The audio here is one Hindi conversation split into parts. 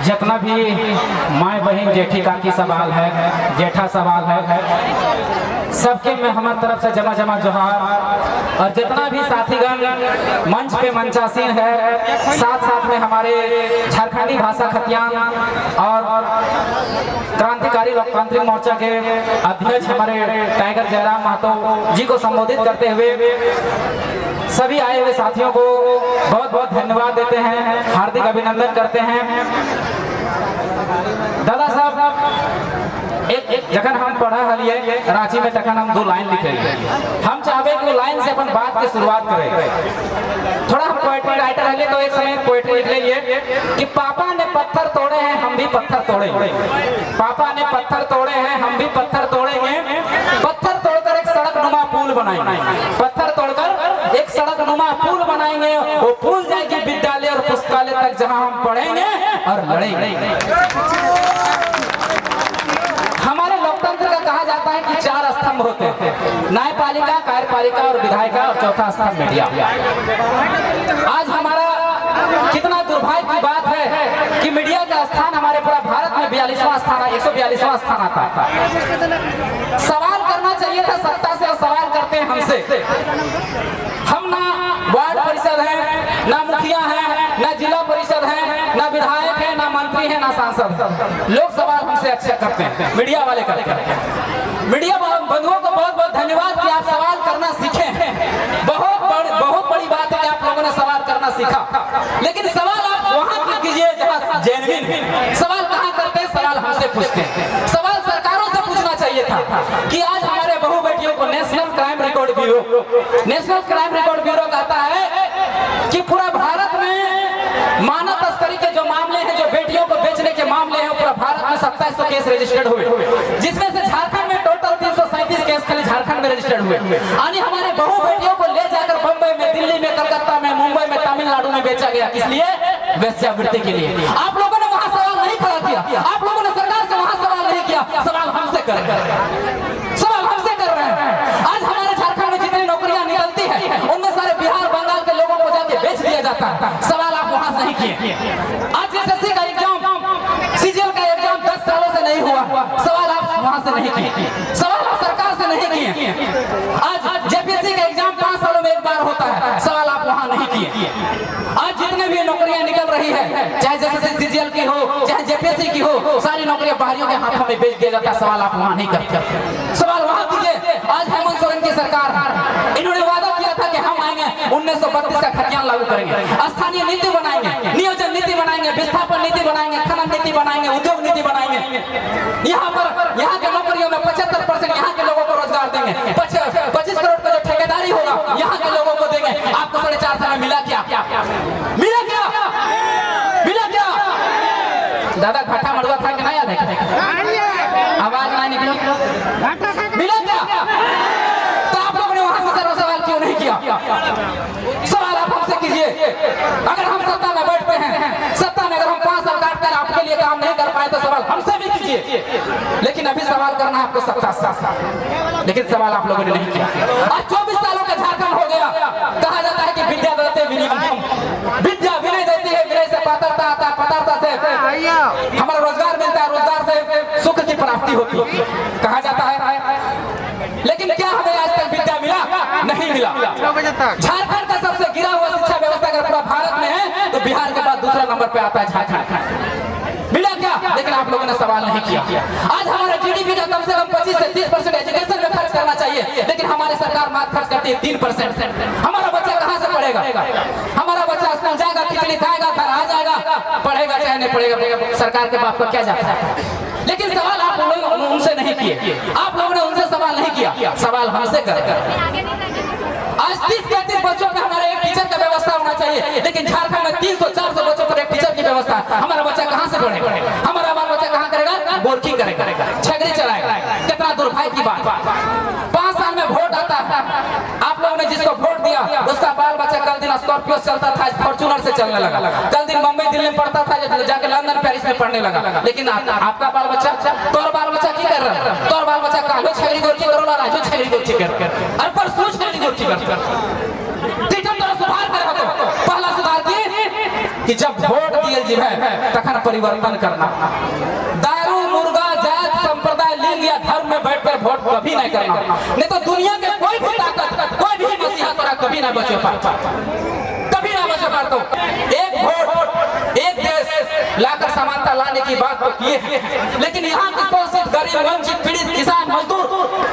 जितना भी माए बहन जेठी काकी सवाल है, जेठा सवाल है, सबके में हमारी तरफ से जमा जमा जोहार। और जितना भी साथीगण मंच पे मंचासीन है, साथ साथ में हमारे झारखंडी भाषा खतियान और क्रांतिकारी लोकतांत्रिक मोर्चा के अध्यक्ष हमारे टाइगर जयराम महतो जी को संबोधित करते हुए सभी आए हुए साथियों को बहुत बहुत धन्यवाद देते हैं, हार्दिक अभिनंदन करते हैं। दादा साहब एक जखन हम पढ़ा हलिए रांची में तखन हम 2 लाइन लिखे, हम चाहते कि लाइन से अपन बात की शुरुआत करें। थोड़ा हम पोएट्री राइटर हलिए तो एक समय पोएट्री लिख लीजिए कि पापा ने पत्थर तोड़े हैं हम भी पत्थर तोड़ेंगे, पापा ने पत्थर तोड़े हैं हम भी पत्थर तोड़ेंगे, पत्थर तोड़कर एक सड़क नुमा पुल बनाएंगे, पत्थर तोड़कर एक सड़क नुमा पुल बनाएंगे, वो पुल जाएगी विद्यालय और पुस्तकालय तक जहां हम पढ़ेंगे और लड़ेंगे। हमारे लोकतंत्र का कहा जाता है कि 4 स्तंभ होते हैं, न्यायपालिका, कार्यपालिका और विधायिका, और चौथा स्तंभ मीडिया। आज हमारा कितना दुर्भाग्य की बात है कि मीडिया का स्थान हमारे पूरा भारत में 42वां स्थान, 142वां स्थान आता है। सवाल करना चाहिए था सत्ता से, और सवाल करते हैं हमसे। हम ना वार्ड परिषद है, ना मुखिया है, ना जिला परिषद है, ना विधायक है, ना मंत्री है, ना सांसद। लोग सवाल हमसे अच्छा करते हैं, मीडिया वाले करते हैं। मीडिया बंधुओं को बहुत बहुत धन्यवाद कि आप सवाल करना सीखे हैं। बहुत बड़ी बात है कि आप लोगों ने सवाल करना सीखा, लेकिन सवाल आप वहां कीजिए जहां जेन्युइन है। सवाल कहां करते हैं? सवाल हमसे पूछते हैं। सवाल सरकारों से पूछना चाहिए था कि आज हमारे बहू बेटियों को नेशनल क्राइम रिकॉर्ड ब्यूरो कहता है कि पूरा भारत में मानव तस्करी के जो मामले हैं, जो बेटियों को बेचने के मामले हैं, पूरा भारत में 2700 केस रजिस्टर्ड हुए, जिसमें से झारखंड में टोटल 337 केस खाली झारखंड में रजिस्टर्ड हुए। यानी हमारे बहू बेटियों को ले जाकर बम्बई में, दिल्ली में, कलकत्ता में, मुंबई में, तमिलनाडु में बेचा गया। किस लिए? वेश्यावृत्ति के लिए। आप लोगों ने वहां सवाल नहीं खड़ा किया, आप लोगों ने सरकार से वहां सवाल नहीं किया। सवाल हमसे कर रहे हैं, सवाल हमसे कर रहे हैं। आज हमारे झारखंड में जितनी नौकरियां निकलती है उनमें सारे बिहार बंगाल के लोगों को जाके बेच दिया जाता है। सवाल आप वहां से नहीं किए। आज एसएससी का एग्जाम, सीजीएल का एग्जाम 10 सालों से नहीं हुआ, सवाल आप वहां से नहीं किए, सवाल आप सरकार से नहीं किए। आज जेपीएससी का एग्जाम 5 सालों में एक बार होता है, सवाल आप वहां नहीं किए। आज जितने भी नौकरियां निकल रही है, चाहे जैसे सीजीएल की हो, चाहे जेपीएससी की हो, सारी नौकरियां बाहरियों के हाथों में बेच दिया जाता है। सवाल आप वहां नहीं करते, सवाल वहां कीजिए। आज हेमंत सोरेन की सरकार, इन्होंने वादा किया था कि हम आएंगे 1932 का खतियान लागू करेंगे, स्थानीय नीति बनाएंगे, नियोजन नीति बनाएंगे, विस्थापन नीति बनाएंगे, खनन नीति बनाएंगे, उद्योग नीति बनाएंगे। यहाँ के नौकरियों में 75% यहाँ के लोगों को रोजगार देंगे। 25 करोड़ का जो ठेकेदारी होगा यहाँ के लोगों को देंगे। आपको 4.5 साल में मिला क्या? मिला क्या? मिला क्या? दादा घाटा मड़ुआ था कि नहीं याद है? आवाज ना निकलो। मिला क्या? तो आप लोगों ने वहां से सवाल क्यों नहीं किया? सवाल आप हमसे कीजिए। अगर हम सत्ता में बैठते हैं, सत्ता में अगर हम 5 साल काटकर आपके लिए काम नहीं कर पाए तो सवाल हमसे भी कीजिए। लेकिन अभी सवाल करना है आपको सत्ता से, लेकिन सवाल आप लोगों ने नहीं किया। आज 24 सालों का झारखंड हो गया। कहा जाता है कि विद्या देते विद्या विनय देती है, विनय से पात्रता आता है, पात्रता से हमारा रोजगार मिलता है, रोजगार से सुख की प्राप्ति होती है, कहा जाता है। लेकिन क्या हमें आज तक विद्या मिला? नहीं मिला। झारखंड का सबसे गिरा हुआ शिक्षा व्यवस्था अगर पूरा भारत में है तो बिहार के बाद दूसरा नंबर पे आता है झारखंड। मिला क्या? लेकिन आप लोगों ने सवाल नहीं किया। आज हमारा जीडीपी का कम से कम 25 से 30% एजुकेशन में खर्च करना चाहिए, लेकिन हमारी सरकार मात्र खर्च करती है 3%। हमारा बच्चा कहाँ से पढ़ेगा? हमारा बच्चा स्कूल जाएगा, खिचड़ी खाएगा, घर आ जाएगा, पढ़ेगा चाहे नहीं पढ़ेगा, सरकार के बाप को क्या जाता है? लेकिन सवाल आप लोग उनसे नहीं किए, आप लोगों ने उनसे सवाल नहीं किया, सवाल हमसे कर। आज 30-35 बच्चों पे हमारे एक टीचर का व्यवस्था होना चाहिए, लेकिन झारखंड में 300-400 बच्चों पर एक टीचर की व्यवस्था है। हमारा बच्चा कहाँ से पढ़ेगा? हमारा बाल बच्चा कहाँ करेगा? बोरकी करेगा, छगड़ी चलाएगा। कितना दुर्भाग्य की बात। 5 साल में वोट आता है, आप लोगों ने जिसको वोट दिया उसका बाल बच्चा कल दिन स्कॉर्पियो चलता था, फॉर्च्यूनर से चलने लगा। कल दिन मुंबई दिल्ली में पढ़ता था, जाके लंदन पेरिस में पढ़ने लगा। लेकिन आपका बाल बच्चा, तोर बाल बच्चा की कर रहा है? तोर बाल बच्चा कालो छगड़ी गोरकी करो, राजू छगड़ी गोरकी कर, अरे पर सोच छगड़ी गोरकी कर। टीचर तो सुधार कर, पहला सुधार की कि जब वोट दिए जी है तखन परिवर्तन करना। दारू मुर्गा जात संप्रदाय लिंग या धर्म में बैठकर वोट कभी नहीं करना, नहीं तो दुनिया के कोई भी ताकत कोई भी मसीहा तोरा कभी ना बचे पाता, कभी ना बचे पाता। एक वोट एक देश लाकर समानता लाने की बात तो किए हैं, लेकिन यहाँ के शोषित गरीब वंचित पीड़ित किसान मजदूर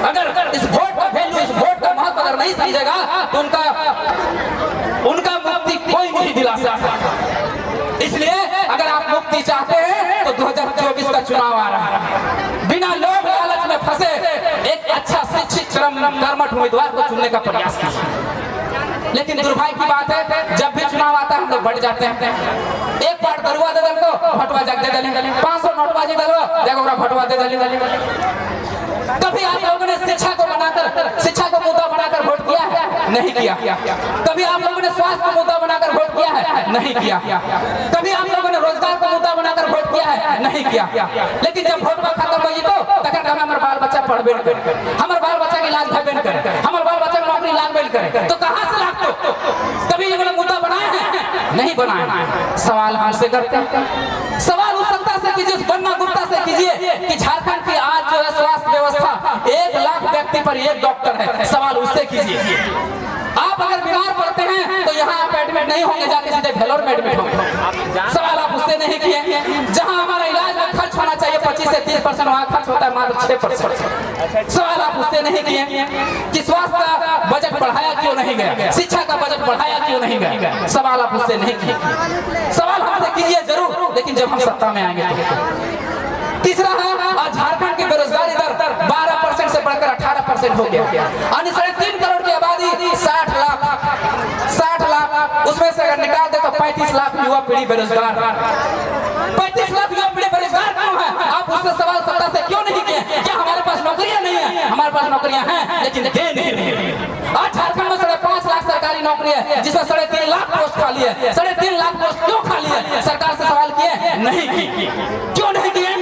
अगर इस वोट का वैल्यू इस वोट का महत्व अगर नहीं समझेगा तो उनका मुक्ति कोई नहीं दिला सकता। इसलिए अगर आप मुक्ति चाहते हैं तो 2024 का चुनाव आ रहा है, बिना लोभ लालच में फंसे एक अच्छा शिक्षित कर्मठ उम्मीदवार को चुनने का प्रयास कीजिए। लेकिन दुर्भाग्य की बात है जब भी चुनाव आता है हम लोग बढ़ जाते हैं। एक पार्ट दरुआ दे दल को भटवा जाग दे दल, 500 नोटबाजी दलो देखो भटवा दे दल। कभी आप लोगों ने शिक्षा को बनाकर शिक्षा को मुद्दा बनाकर वोट किया है? नहीं किया। कभी आप लोगों ने स्वास्थ्य को मुद्दा बनाकर वोट किया है? नहीं किया। कभी आप लोगों ने रोजगार को मुद्दा बनाकर वोट किया है? नहीं किया। लेकिन जब वोट का खत्म हो तो तखन हमारे बाल बच्चा पढ़बे न करे, हमारे बाल बच्चा के इलाज भरबे न करे, हमारे बाल बच्चा की नौकरी लागबे न करे, तो कहाँ से लागतो? कभी ये वाला मुद्दा बनाए हैं? नहीं बनाए। सवाल हमसे करते हैं, सवाल उस सत्ता से कीजिए, उस बन्ना गुप्ता से कीजिए कि झारखंड की आज जो है स्वास्थ्य व्यवस्था 1 लाख व्यक्ति पर 1 डॉक्टर है, सवाल उससे कीजिए। आप अगर बीमार पड़ते हैं तो यहाँ आप एडमिट नहीं होंगे, जाके सीधे भेलोर में एडमिट होंगे, सवाल आप उससे नहीं किए। जहाँ हमारा इलाज में खर्च होना चाहिए 25 से 30%, वहाँ खर्च होता है मात्र 6%, सवाल आप उससे नहीं किए कि स्वास्थ्य का बजट बढ़ाया क्यों नहीं गया, शिक्षा का बजट बढ़ाया क्यों नहीं गया, सवाल आप उससे नहीं किए। सवाल हमसे कीजिए जरूर, लेकिन जब हम सत्ता में आएंगे तो। तीसरा है आज झारखंड की बेरोजगारी दर 12% से बढ़कर 18% हो गया, यानी 3.5 करोड़ की आबादी 60 लाख, उसमें से अगर निकाल दे तो 35 लाख युवा पीढ़ी बेरोजगार। 35 लाख युवा पीढ़ी बेरोजगार क्यों है? आप उससे सवाल सत्ता से क्यों नहीं किए? क्या हमारे पास नौकरियां नहीं है? हमारे पास नौकरियां हैं लेकिन दे नहीं रही। आज झारखंड में 5.5 लाख सरकारी नौकरी है जिसमें 3.5 लाख पोस्ट खाली है। 3.5 लाख पोस्ट क्यों खाली है? सरकार से सवाल किए? नहीं की। क्यों नहीं किए?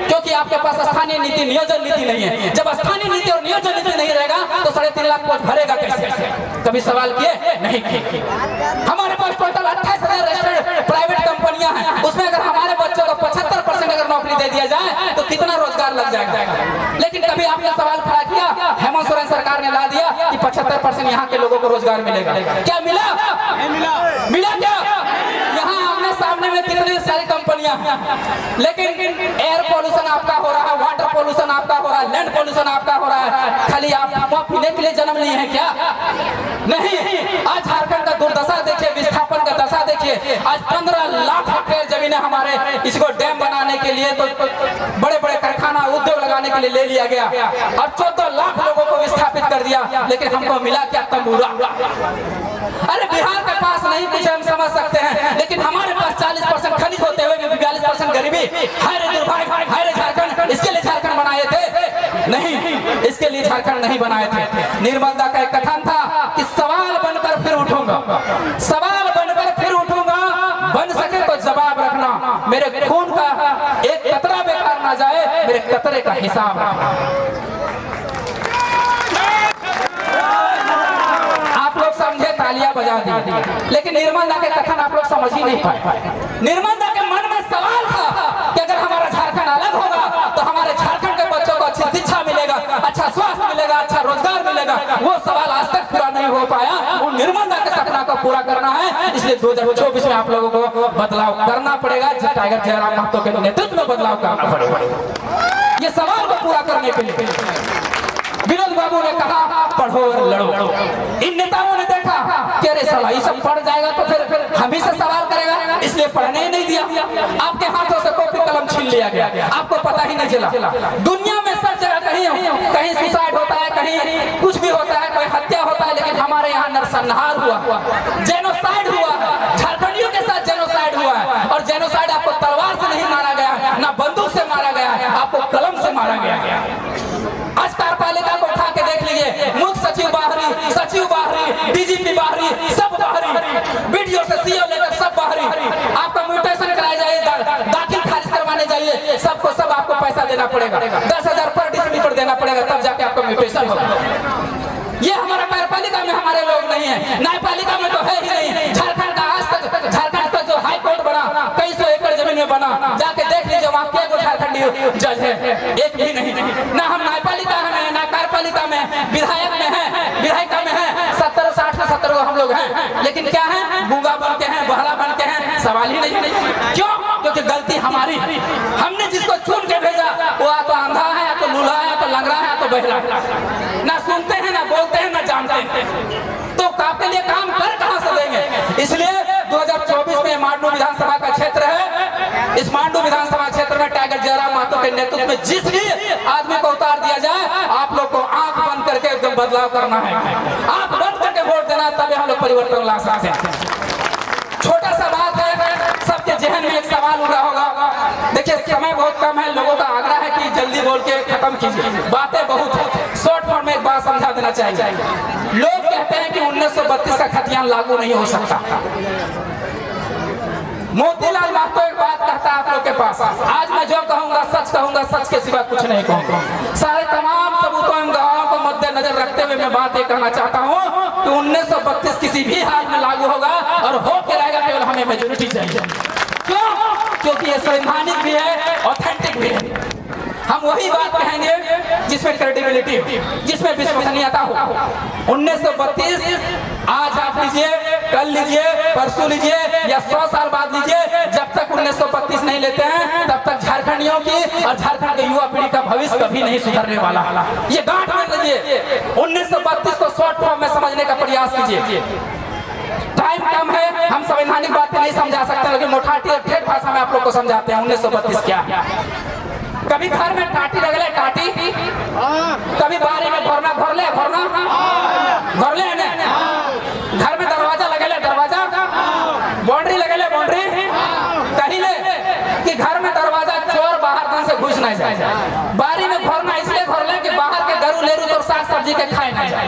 क्योंकि आपके पास स्थानीय नीति नियोजन नीति नहीं है। जब स्थानीय नीति और नियोजन नीति नहीं रहेगा तो 3.5 लाख पोस्ट भरेगा कैसे? कभी सवाल किए? नहीं किए। हमारे पास टोटल 28,000 रजिस्टर्ड प्राइवेट कंपनियां हैं, उसमें अगर हमारे बच्चों को 75% अगर नौकरी दे दिया जाए तो कितना रोजगार लग जाएगा? लेकिन कभी आपने सवाल खड़ा किया? हेमंत सोरेन सरकार ने ला दिया कि 75% यहाँ के लोगों को रोजगार मिलेगा। क्या मिला? मिला क्या? यहाँ आमने सामने में कितनी सारी कंपनियां हैं, लेकिन एयर पोल्यूशन आपका हो रहा है, वाटर पोल्यूशन आपका हो रहा है, लैंड पोल्यूशन आपका हो रहा है। खाली आप पीने के लिए जन्म लिए हैं क्या? नहीं। आज झारखंड का दुर्दशा देखिए, विस्थापन का दशा देखिए। आज 15 लाख हेक्टेयर जमीनें हमारे इसको डैम बनाने के लिए तो बड़े बड़े कारखाना उद्योग लगाने के लिए ले लिया गया और 14 लाख लोगों को विस्थापित कर दिया, लेकिन हमको मिला क्या? तंबूरा। अरे बिहार के पास नहीं कुछ हम समझ सकते हैं, लेकिन हमारे पास 40% खनिज होते हुए भी 42% गरीबी। हाय रे दुर्भाग्य, हाय रे झारखंड। इसके लिए झारखंड बनाए थे? नहीं, इसके लिए झारखंड नहीं बनाए थे। निर्मला का एक कथन था कि सवाल बनकर फिर उठूंगा, सवाल बनकर फिर उठूंगा, बन सके तो जवाब रखना, मेरे खून का एक कतरा बेकार ना जाए, मेरे कतरे का हिसाब रखना। समझे, तालियां बजा दी, लेकिन निर्मला के कथन आप लोग समझ ही नहीं पाए। निर्मला के मन में सवाल था कि अगर हमारा झारखंड अलग होगा तो हमारे झारखंड के बच्चों को अच्छी शिक्षा मिलेगा, अच्छा स्वास्थ्य मिलेगा, अच्छा रोजगार मिलेगा। वो सवाल आज तक पूरा नहीं हो पाया। वो निर्मला के सपना को पूरा करना है, इसलिए 2024 में आप लोगों को बदलाव करना पड़ेगा। टाइगर जयराम महतो के नेतृत्व में बदलाव करना पड़ेगा ये सवाल को पूरा करने के लिए। विनोद बाबू ने कहा पढ़ो और लड़ो। इन नेताओं ने देखा कि अरे साला ये सब पढ़ जाएगा तो फिर हम ही से सवाल करेगा, इसलिए पढ़ने ही नहीं दिया। आपके हाथों से कॉपी कलम छीन लिया गया, आपको पता ही नहीं चला। दुनिया में सब जगह कहीं सुसाइड होता है, कहीं कुछ भी होता है, कोई हत्या होता है, लेकिन हमारे यहाँ नरसंहार हुआ, जेनोसाइड हुआ, झारखंडियों के साथ जेनोसाइड हुआ है। और जेनोसाइड आपको तलवार से नहीं मारा गया, ना बंदूक से मारा गया, आपको कलम से मारा गया। आज कार्यपालिका को उठा के देख लीजिए, मुख्य सचिव बाहरी, सचिव बाहरी, डीजीपी बाहरी, सब बाहरी, वीडियो से सीओ लेकर सब बाहरी। आपका म्यूटेशन कराया जाए, दाखिल खारिज करवाने जाइए, सबको सब आपको पैसा देना पड़ेगा, 10,000 पर डिसमिल देना पड़ेगा, तब जाके आपका म्यूटेशन होगा। ये हमारा कार्यपालिका में हमारे लोग नहीं है, न्यायपालिका में तो है ही नहीं। झारखंड का आज तक झारखंड का जो हाई कोर्ट बना में बना, जाके देख लीजिए वहाँ के झारखंडी जज है, एक भी नहीं। ना हम न्यायपालिका में, ना कार्यपालिका में, विधायक में है, विधायिका में है, 70-60 में 70 हम लोग हैं, लेकिन क्या है, गूंगा बन के हैं, बहरा बन के हैं, सवाल ही नहीं। क्यों? क्योंकि गलती हमारी है। हमने जिसको चुन के भेजा वो या तो अंधा है, या तो लूला है, या तो लंगड़ा है, या तो बहरा है। ना सुनते हैं, ना बोलते हैं, ना जानते हैं, तो आपके लिए काम कर कहां से देंगे? इसलिए 2024 में मांडू विधानसभा का क्षेत्र है। इस मांडू विधानसभा क्षेत्र में टाइगर जयराम महतो के नेतृत्व में जिस भी आदमी को उतार दिया जाए, आप लोग को आंख बंद करके एकदम बदलाव करना है, आंख बंद करके वोट देना, तभी हम लोग परिवर्तन ला सकते हैं। छोटा सा बात है, सबके जहन में एक सवाल उठा होगा। देखिए समय बहुत कम है, लोगों का आग्रह है कि जल्दी बोल के खत्म कीजिए, बातें बहुत है, शॉर्ट फॉर्म में एक बात समझा देना चाहिए। लोग कहते हैं कि 1932 का खतियान लागू नहीं हो सकता। मोतीलाल महतो एक बात कहता है आप लोग के पास, आज मैं जो कहूंगा सच कहूंगा, सच के सिवा कुछ नहीं कहूंगा। सारे तमाम सबूतों एवं गवाहों को मद्देनजर रखते हुए मैं बात ये कहना चाहता हूं कि 1932 किसी भी हाल में लागू होगा और हो के रहेगा, केवल हमें मेजोरिटी चाहिए। क्यों? क्योंकि ये संवैधानिक भी है, ऑथेंटिक भी है। हम वही बात कहेंगे जिसमें क्रेडिबिलिटी हो, जिसमें विश्वसनीयता हो। 1932 आज आप लीजिए, कल लीजिए, परसों लीजिए या 100 साल बाद लीजिए, जब तक 1932 नहीं लेते हैं तब तक झारखंडियों की और झारखंड के युवा पीढ़ी का भविष्य कभी नहीं सुधरने वाला। ये गांठ में लीजिए, 1932 को शॉर्ट फॉर्म में समझने का प्रयास कीजिए। टाइम कम है, हम संवैधानिक बातें नहीं समझा सकते, लेकिन मोटाटी और ठेठ भाषा में आप लोग को समझाते हैं 1932 क्या है। कभी घर में टाटी लगले, टाटी, कभी बारी में घोरना, घोरले, घोरना, घोरले ने, घर में दरवाजा लगले, दरवाजा, बाउंड्री लगले, बाउंड्री, कहिले कि घर में दरवाजा चोर बाहर दन से घुस नहीं जाए। बारी में घोरना इसलिए घोरले कि बाहर के गरू लेरू तो साग सब्जी के खाए नहीं जाए।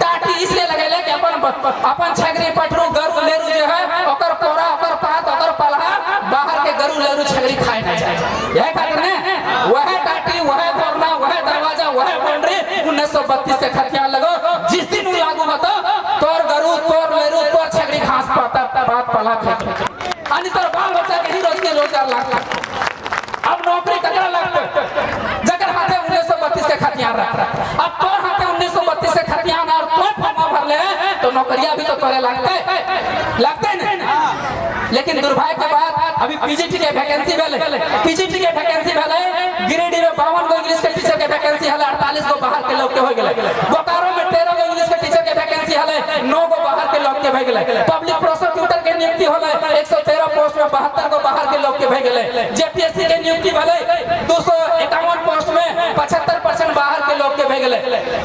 टाटी इसलिए लगेले कि अपन छगरी पटरू गरू लेरू जो है ओकर पोरा, ओकर पात, ओकर पलहा बाहर के गरू लेरू छगरी खाए नहीं जाए। यह खातिर ने वह टाटी, वह घोरना, वह दरवाजा, वह बाउंड्री 1932 के खतियान लगो। जिस दिन वो लागू होता तोर गरू, तोर लेरू, तोर छगरी घास पाता पात पला खेत, अन्य तोर बाल बच्चा के ही रोज के रोजगार लाग। अब नौकरी ककरा लगता जगह हाथे 1932 के खतियान रख। अब तोर हाथे 1932 के खतियान और कोई फॉर्म भर ले तो नौकरियां भी तो तोरे लगते नहीं। लेकिन दुर्भाग्य के बाद अभी पीजीटी के वैकेंसी भेले, पीजीटी के वैकेंसी भेले, गिरिडीह में 52 गो इंग्लिश के टीचर के वैकेंसी हले, 48 गो बाहर के लोग के हो गेले। बोकारो में 13 गो इंग्लिश के टीचर के वैकेंसी हले, 9 गो बाहर के लोग के हो गेले। पब्लिक प्रोसिक्यूटर के नियुक्ति होले, 113 पोस्ट में 72 गो बाहर के लोग के हो गेले। जेपीएससी के नियुक्ति भेले, 251 पोस्ट में 75% बाहर के लोग के हो गेले।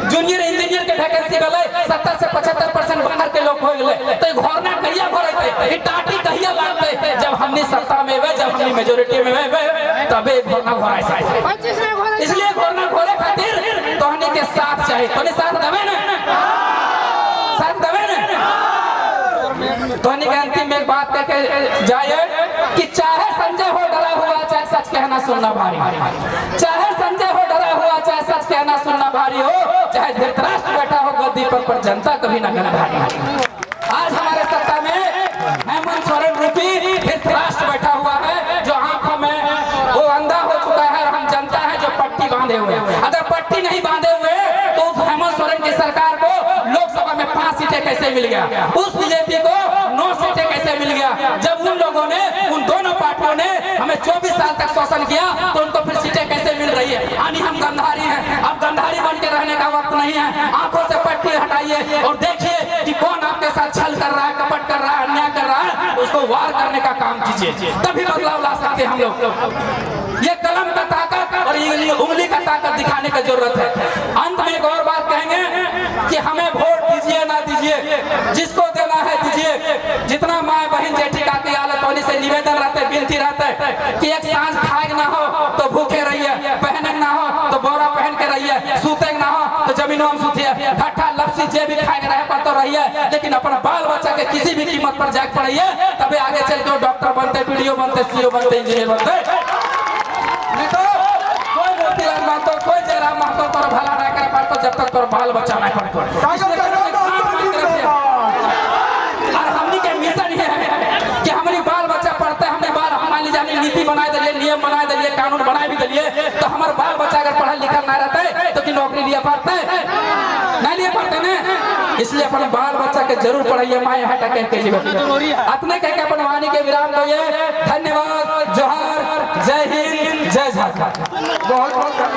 जूनियर इंजीनियर के वैकेंसी भेले, 70 से 75% बाहर के लोग हो गेले। तो घोरना कहिया भरते, टाटी कहिया लागते, जब हमने सत्ता में वे, जब हमने मेजोरिटी में वे, तबे घोरना घोराए साथ। इसलिए घोरना घोरे खातिर तोहनी के साथ चाहिए, तोहनी साथ दबे ना, साथ दबे ना। तोहनी के अंतिम में एक बात कहके जाए कि चाहे संजय हो डरा हुआ, चाहे सच कहना सुनना भारी, चाहे संजय हो डरा हुआ, चाहे सच कहना सुनना भारी हो, चाहे धृतराष्ट्र बैठा हो गद्दी पर जनता कभी न गंधारी। आज हमारे सत्ता में हेमंत सोरेन रूपी धृतराष्ट्र बैठा हुआ है, जो आंखों में वो अंधा हो चुका है, और हम जनता है जो पट्टी बांधे हुए। अगर पट्टी नहीं बांधे हुए तो हेमंत सोरेन की सरकार को लोकसभा में 5 सीटें कैसे मिल गया, उस बीजेपी को 9 सीटें कैसे मिल गया, जब उन लोगों ने, उन दोनों पार्टियों ने हमें 24 साल तक शोषण किया, तो उनको फिर सीटें कैसे मिल रही है। यानी हम गंधारी हैं, अब गंधारी बन के रहने का वक्त नहीं है। आंखों से पट्टी हटाइए और देखिए कि कौन आपके साथ छल कर रहा है, कपट कर रहा है, अन्याय कर रहा है, उसको वार करने का काम कीजिए, तभी बदलाव ला सकते हैं हम लोग। ये कलम का ताकत और ये उंगली का ताकत दिखाने की जरूरत है। अंत में एक और बात कहेंगे कि हमें वोट दीजिए ना दीजिए, जिसको देना है दीजिए। जितना माँ बहन जेठी काकी आलत होने से निवेदन रहते, विनती रहते कि एक सांझ खाए ना हो तो भूखे रहिए, पहने ना हो तो बोरा पहन के रहिए, सूते ना हो तो जमीनों में सूतिए, घट्टा लपसी जे भी खाए रहे पर तो रहिए, लेकिन अपना बाल बच्चा के किसी भी कीमत पर जाग पड़िए, तभी आगे चल के डॉक्टर बनते, पीडीओ बनते, सीओ बनते, इंजीनियर बनते। नहीं तो कोई मोतीलाल महतो, कोई जयराम महतो पर भला नहीं कर पाते जब तक तोर बाल बच्चा नहीं पढ़ते। और हमनी के मिशन है कि हमारी बाल बच्चा पढ़ते, हमने बाल हमारी जानी नीति बनाए दिलिए, नियम बनाए दिलिए, कानून बनाए भी दिलिए, तो हमारे बाल बच्चा अगर पढ़ल लिखल ना रहते तो कि नौकरी लिया पाते नहीं लिए पाते ने। इसलिए अपने बाल बच्चा के जरूर पढ़ाइए। माँ यहाँ टके के जीवन अपने कह के अपन वाणी के विराम दिए। धन्यवाद। जोहार, जय हिंद, जय झारखंड। बहुत बहुत धन्यवाद।